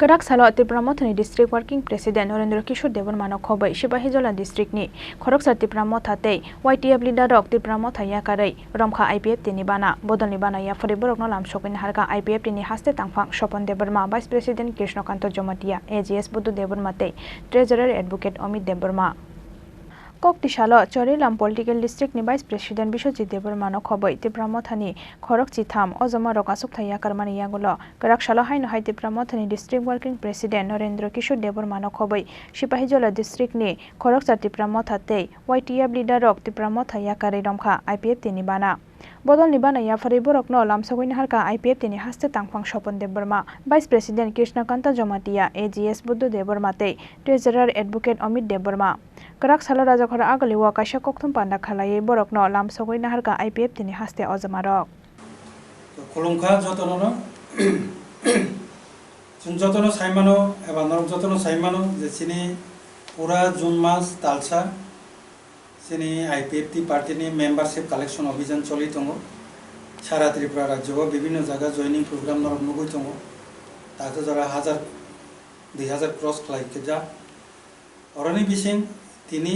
Kerak Salo Tripura Mothani District Working President Narendra Kishore Devarmano Khobai Sipahijola District ni Khoroksar Tripura Mothatei YTF leader rok Tripura Mothaya Karai Romkha IPF tini bana Bodolni bana ya Foriborok no lamsokin harka IPF tini haste tangphang Sopon Devarma Vice President Krishnakanto Jomatia AGS Budu Devarma tei Treasurer Advocate Amit Devarma Koktisalo Chorilam Political District ni Vice President Bishojit Devarmano Khobai Tripura Mothani Khorok Chitham Ojoma Rokasuk Thaya Karmani Yagulo Kerak Salo Haino Hai Tripura Mothani District Working President Narendra Kishore Devarmano Khobai Sipahijola District ni Khoroksar Tripura Mothatei YTF leader rok Tripura Mothaya Karai Romkha IPF tini bana Bodolni bana ya Foriborok no lamsokin harka IPF tini haste tangphang Sopon Devarma Vice President Krishnakanta Jomatia AGS Budu Devarma tei Treasurer Advocate Amit Devarma Kerak Salo Rajakhora Agali wa kaisa kokthum panda khalai borok no lamsogoi naharka IPF tini haste ojamarok Kolongkha jotono jotono saimano eba norok jotono saimano je sini pura June mas talsa sini IPF party ni membership collection অভিযান চলি tongo সারা ত্রিপুরা রাজ্য বিভিন্ন জায়গা joining programme নরক নগই tongo তাকে যারা 2000 cross খাইকে যা অরনি বিসিং তিনি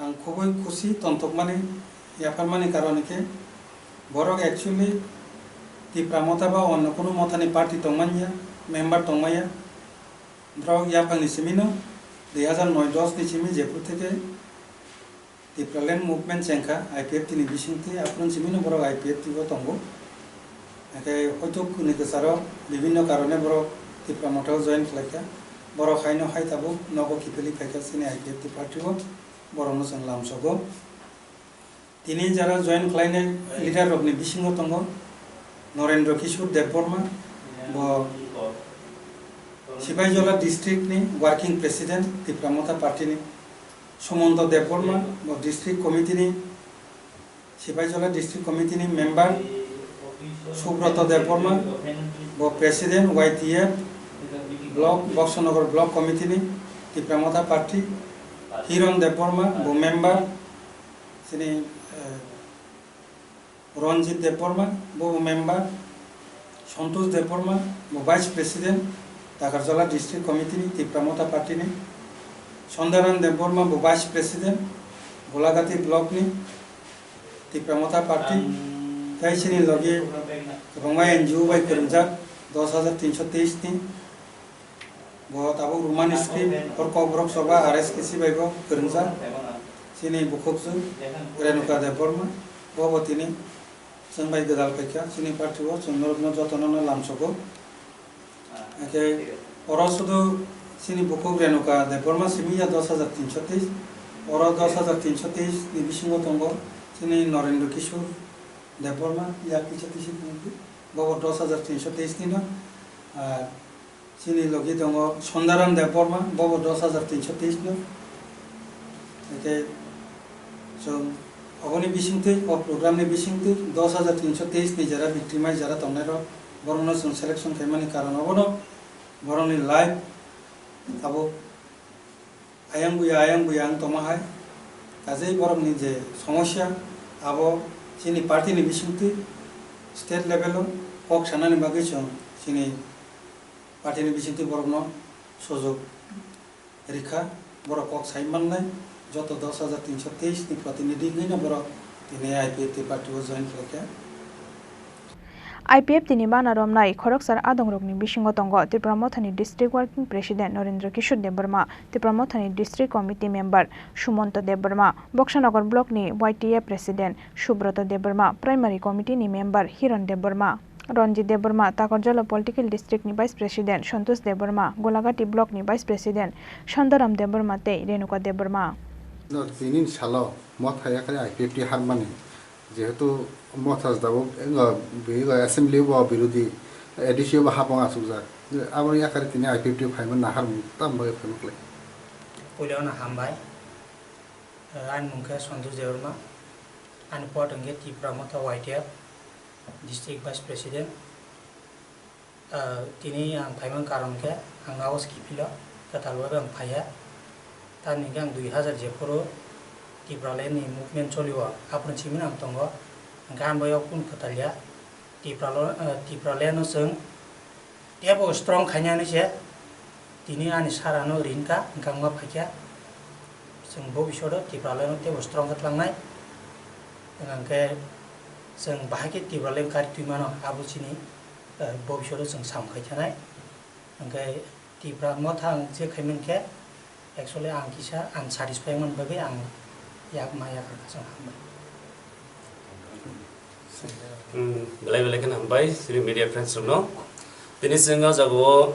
आं খুবই খুশি তন্তকমানি ইয়াফারমানি কারণকে বরক অ্যাকচুয়ালি ত্রিপুরা মথা বা অন্য কোনো মথানি পার্টি তংমানিয়া মেম্বার তংমাইয়া ব্রক ইয়াফাংনি সিমিনো 2009-10 ni simi জেপুর থেকে ত্রিপুরা ল্যান্ড মুভমেন্ট চেংখা আইপিএফ তিনি বিসিংতি আপন সিমিনো বরক আইপিএফ তিবো তংগো একে হয়তো কুনি কেসারো বিভিন্ন কারণে বরক ত্রিপুরা মথাও জয়েন খাইকা বড় খাইনো খাই তাবো নব কিপেলি খাইকা সিনি আইপিএফ পার্টিও বড়নো जों लामसगो তিনি যারা জয়েন খাইনে লিডার রকনি বিসিংহ তঙ্গ নরেন্দ্র কিশোর দেববর্মা ব Sepahijala district ni working president Tripura Motha party ni Sumanta Debbarma ব district committee ni Sepahijala district committee ni member Subrata Debbarma ব president YTF block Boxanagar block committee ni Tripura Motha party Hiran Debbarma বো মেম্বার সিনি রঞ্জিত দেববর্মা বো মেম্বার সন্তোষ দেববর্মা বো vice president Dakarjala district committee ni Tripura Motha party ni Sandhyarayan Debbarma বো vice president Golaghati block ni Tripura Motha party তাই সিনি লগে রঙা NGO by করমজাক 10323 ni बहुत अब रुमान स्क्रीन और कॉबरक सभा RSKC बाइबो करंजा सिनी बुखोबजु रेणुका देबबर्मा बबतिनी जों बाय गदाल पैखा सिनी पार्टीओ जों नरत्न जतनन लामसगो एके अर सुदु सिनी बुखोब रेणुका देबबर्मा सिमिया 10323 और 10323 नि बिसिंगो तंगो सिनी नरेंद्र किशोर देबबर्मा या किछातिसि बबो 10323 नि न सिनी लगी दंग सन्दाराम देबबर्मा बबो 10323 नो एके जों अबनि बिसिंथि अ प्रोग्रामनि बिसिंथि 10323 नि जरा विक्टिमाइज जरा तंनारो बरनो जों सिलेक्शन खायमानि कारण अबनो बरनि लाइफ आबो आयां बुया आं तमाहाय काजै बरमनि जे समस्या आबो सिनी पार्टीनि बिसिंथि स्टेट लेभेलो कक सानानि बागै जों सिनी पार्टीनि बिसिंथि बरनो सुजुग रेखा बर कक साइमाननाय जत 10323 नि प्रतिनिधि गैना बर दिनै IPF पार्टीआव जয়েন खालामखा IPF tini bana romnai Khoroksar adongrokni bisingo tongo Tripura Mothani District Working President Narendra Kishore Devarma Tripura Mothani District Committee Member Sumonto Devarma Bokshanagar Block ni YTF President Subroto Devarma Primary Committee ni Member Hiron Devarma Ronjit Devarma Takarjala Political District ni Vice President Santosh Devarma Golagati Block ni Vice President Shandaram Devarma tei Renuka Devarma Tinin salo mothaya kare IPF harmani যেহেতু মথাস দাব assembly বা বিরোধী এডিসিও বা হাপং আসুকজাক আবার ইয়াকারে তিনি IPFT ফাইমান Nahar তাম বাগে ফেমকলে পইলাওনা হামবাই আইন মুখে সন্তোষ দেববর্মা আইন পটঙ্গে ত্রিপুরা মথা YTF ডিস্ট্রিক্ট ভাইস প্রেসিডেন্ট তিনি আং ফাইমান কারণকে আং আওয়াজ কিপিল কাতালবাবে আং ফাইয়া তার নিকে আং 2000 जेफोरो ত্রিপুরা ল্যান্ডনি মুভমেন্ট চলিও আপন सिमिन आं दङ गान बायाव कुन खोथालिया ত্রিপুরা ল্যান্ড जों tebo strong khanyani se tini ani sarano rinka gangma phakya जों भबिष्यत तिब्रालेन tebo strong katlangnai angke जों bahake tibralen kari tuimano abuchini भबिष्यत जों samkhaitanai angke tibra mothang je khaimenke actually ang kisa unsatisfied man bagai ang yak maya ka जों hambai belai kan hambai siri media friends no tini singa jago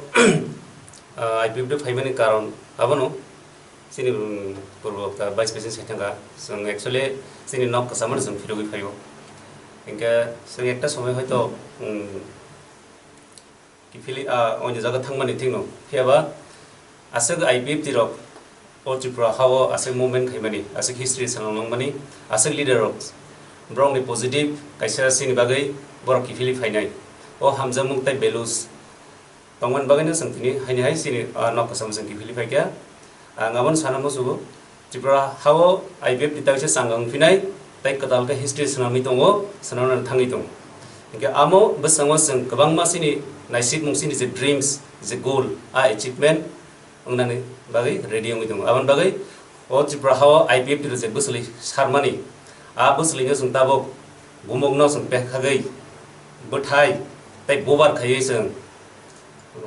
IPF de faimani karon abono sini purbo ka vice president setanga song actually sini nok kasamar song phirogi phaibo inka song ekta somoy hoyto ki phili onje jaga thangmani thingno phiaba asag IPF tirok or Tripura hawo asag movement khaimani asag history sanalongmani asag leader rok brong ni positive kaisa sini bagai borok ki phili phainai o hamjamung tai belus tongman bagai na sangtini haini hai sini nok kasam sang ki phili phaikya ngabon sanamo sugo Tripura hawo IPF ditagse sangang phinai tai kadal ka history sanami tongo sanana thangi tong inga amo basango sang kabang masini naisik mungsini je dreams je goal achievement ongnani bagai ready ngi tong aban bagai o Tripura hawo IPF dir je busli sarmani busli nge sung tabok bumok no sung pekhagai bothai tai bobar khayei sung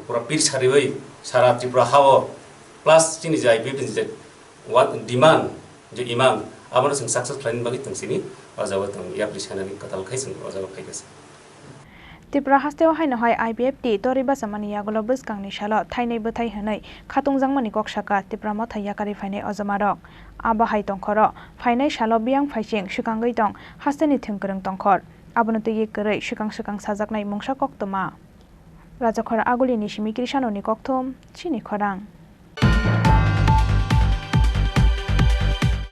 pura pir saribai sara Tripura hawo plus chini jai IPF je what demand je imam abana sung success plan bagi tong sini ajawa tong ya prisanani katal khai sung ajawa khaigas Tripura hasteo haino hai IPF ti toriba samani yagulo buskangni shalo thainei bethai hanai khatungjangmani koksaka Tripura ma thaya kari phainai ajamarok aba hai tongkhoro phainai shalo biang phaising shikangei tong hasteni thingkrang tongkhor abono tegi korei shikang sajaknai mungsa koktoma rajakhora agulini simi krishanoni kokthom chini khorang